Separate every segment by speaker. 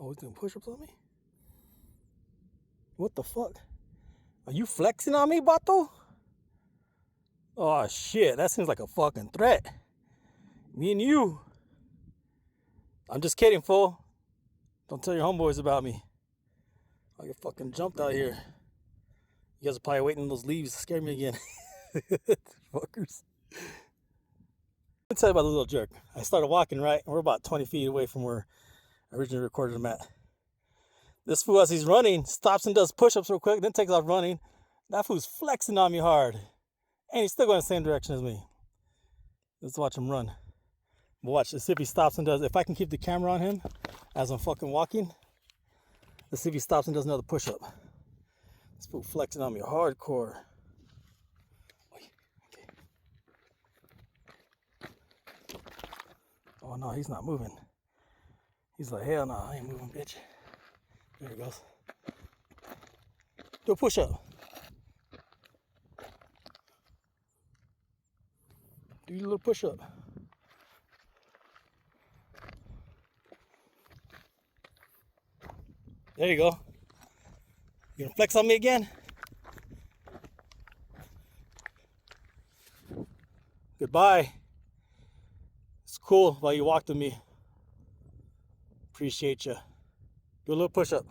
Speaker 1: Oh, he's doing push-ups on me? What the fuck? Are you flexing on me, Bato? Oh shit, that seems like a fucking threat. Me and you. I'm just kidding, fool. Don't tell your homeboys about me. I get fucking jumped out here. You guys are probably waiting on those leaves to scare me again. Fuckers. Let me tell you about the little jerk. I started walking, right? We're about 20 feet away from where I originally recorded him at. This fool, as he's running, stops and does push-ups real quick, then takes off running. That fool's flexing on me hard. And he's still going the same direction as me. Let's watch him run. But watch, let's see if he stops and does. If I can keep the camera on him as I'm fucking walking, let's see if he stops and does another push-up. This fool flexing on me hardcore. Okay. Oh no, he's not moving. He's like, hell no, I ain't moving, bitch. There he goes. Do a push-up. Do your little push-up. There you go. You gonna flex on me again? Goodbye. It's cool while you walked with me. Appreciate you. Do a little push-up.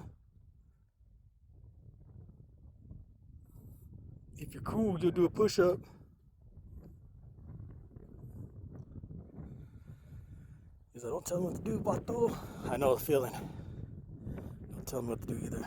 Speaker 1: If you're cool, you'll do a push-up. He's like, don't tell me what to do, Bato. I know the feeling. Don't tell me what to do either.